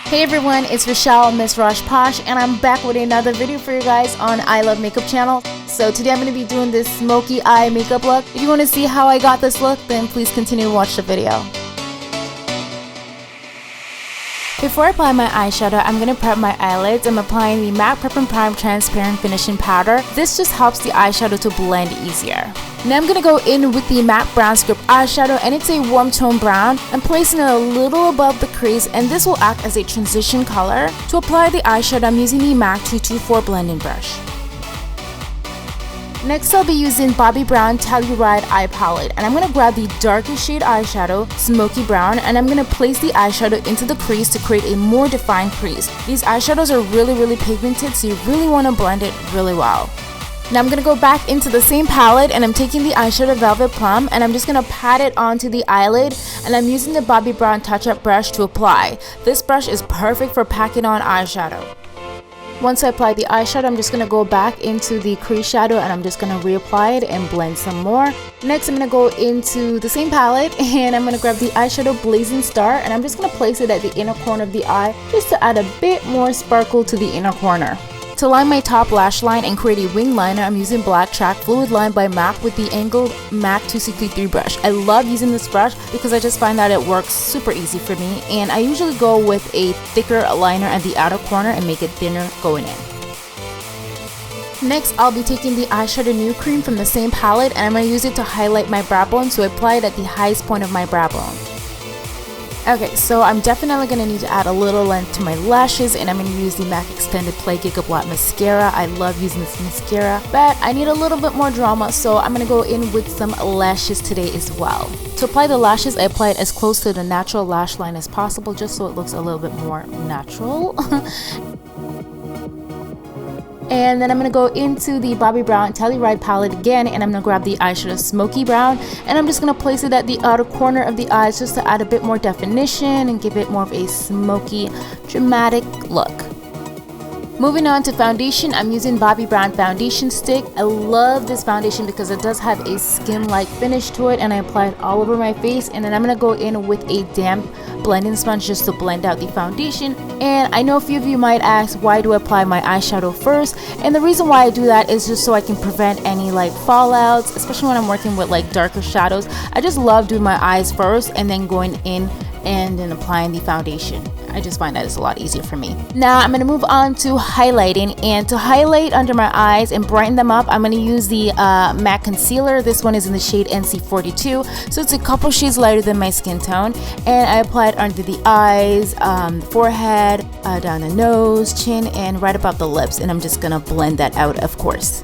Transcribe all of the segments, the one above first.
Hey everyone, it's Rochelle, Ms Rosh Posh, and I'm back with another video for you guys on I Love Makeup channel. So today I'm going to be doing this smoky eye makeup look. If you want to see how I got this look, then please continue to watch the video. Before I apply my eyeshadow, I'm going to prep my eyelids. I'm applying the MAC Prep and Prime Transparent Finishing Powder. This just helps the eyeshadow to blend easier. Now I'm going to go in with the MAC Brown Script eyeshadow, and it's a warm tone brown. I'm placing it a little above the crease, and this will act as a transition color. To apply the eyeshadow, I'm using the MAC 224 blending brush. Next, I'll be using Bobbi Brown Telluride Eye Palette, and I'm going to grab the darkest shade eyeshadow, Smoky Brown, and I'm going to place the eyeshadow into the crease to create a more defined crease. These eyeshadows are really pigmented, so you really want to blend it really well. Now I'm going to go back into the same palette, and I'm taking the eyeshadow Velvet Plum, and I'm just going to pat it onto the eyelid, and I'm using the Bobbi Brown Touch-Up brush to apply. This brush is perfect for packing on eyeshadow. Once I apply the eyeshadow, I'm just going to go back into the crease shadow, and I'm just going to reapply it and blend some more. Next, I'm going to go into the same palette, and I'm going to grab the eyeshadow Blazing Star, and I'm just going to place it at the inner corner of the eye just to add a bit more sparkle to the inner corner. To line my top lash line and create a wing liner, I'm using Black Track Fluid Line by MAC with the angled MAC 263 brush. I love using this brush because I just find that it works super easy for me, and I usually go with a thicker liner at the outer corner and make it thinner going in. Next, I'll be taking the eyeshadow New Cream from the same palette, and I'm going to use it to highlight my brow bone, so I apply it at the highest point of my brow bone. Okay, so I'm definitely going to need to add a little length to my lashes, and I'm going to use the MAC Extended Play Giga Black Mascara. I love using this mascara, but I need a little bit more drama, so I'm going to go in with some lashes today as well. To apply the lashes, I apply it as close to the natural lash line as possible, just so it looks a little bit more natural. And then I'm going to go into the Bobbi Brown Telluride palette again, and I'm going to grab the eyeshadow Smoky Brown, and I'm just going to place it at the outer corner of the eyes just to add a bit more definition and give it more of a smoky, dramatic look. Moving on to foundation, I'm using Bobbi Brown Foundation Stick. I love this foundation because it does have a skin-like finish to it, and I apply it all over my face, and then I'm going to go in with a damp blending sponge just to blend out the foundation. And I know a few of you might ask, why do I apply my eyeshadow first? And the reason why I do that is just so I can prevent any like fallouts, especially when I'm working with like darker shadows. I just love doing my eyes first and then going in and then applying the foundation. I just find that it's a lot easier for me. Now I'm going to move on to highlighting, and to highlight under my eyes and brighten them up, I'm going to use the MAC concealer. This one is in the shade NC42, so it's a couple shades lighter than my skin tone, and I apply it under the eyes, the forehead, down the nose, chin, and right above the lips, and I'm just going to blend that out, of course.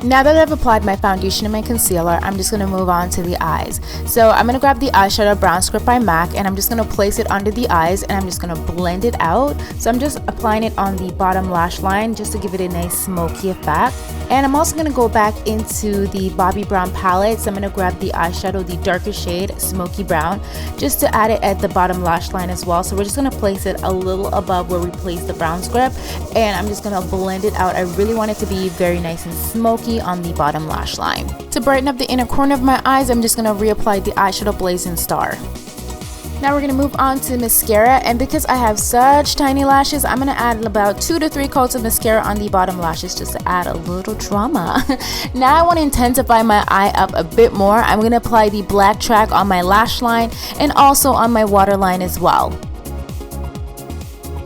Now that I've applied my foundation and my concealer, I'm just going to move on to the eyes. So I'm going to grab the eyeshadow Brown Script by MAC, and I'm just going to place it under the eyes, and I'm just going to blend it out. So I'm just applying it on the bottom lash line just to give it a nice smoky effect. And I'm also going to go back into the Bobbi Brown palette. So I'm going to grab the eyeshadow, the darker shade, Smoky Brown, just to add it at the bottom lash line as well. So we're just going to place it a little above where we placed the brown script, and I'm just going to blend it out. I really want it to be very nice and smoky on the bottom lash line. To brighten up the inner corner of my eyes, I'm just going to reapply the eyeshadow Blazing Star. Now we're going to move on to mascara, and because I have such tiny lashes, I'm going to add about 2 to 3 coats of mascara on the bottom lashes just to add a little drama. Now I want to intensify my eye up a bit more. I'm going to apply the Black Track on my lash line and also on my waterline as well.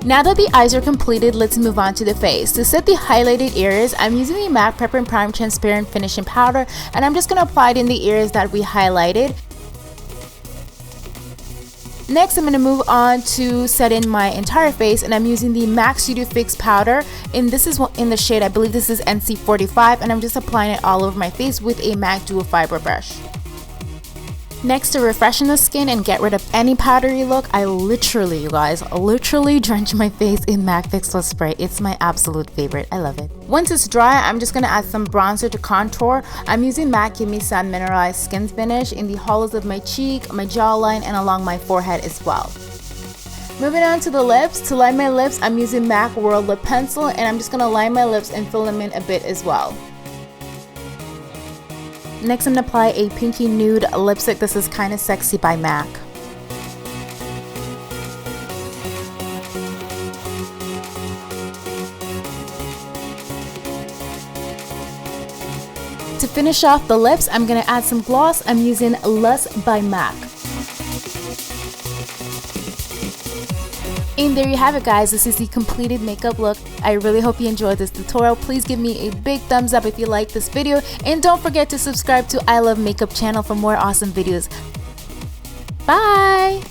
Now that the eyes are completed, let's move on to the face. To set the highlighted areas, I'm using the MAC Prep and Prime Transparent Finishing Powder, and I'm just going to apply it in the areas that we highlighted. Next, I'm going to move on to set in my entire face, and I'm using the MAC Studio Fix powder, and this is in the shade, I believe this is NC45, and I'm just applying it all over my face with a MAC Dual Fiber brush. Next, to refreshen the skin and get rid of any powdery look, I literally, you guys, drench my face in MAC Fix Plus Spray. It's my absolute favorite. I love it. Once it's dry, I'm just going to add some bronzer to contour. I'm using MAC Give Me Sun Mineralized Skin Finish in the hollows of my cheek, my jawline, and along my forehead as well. Moving on to the lips. To line my lips, I'm using MAC World Lip Pencil, and I'm just going to line my lips and fill them in a bit as well. Next, I'm gonna apply a pinky nude lipstick. This is Kinda Sexy by MAC. To finish off the lips, I'm gonna add some gloss. I'm using Lush by MAC. And there you have it, guys. This is the completed makeup look. I really hope you enjoyed this tutorial. Please give me a big thumbs up if you like this video, and don't forget to subscribe to I Love Makeup channel for more awesome videos. Bye!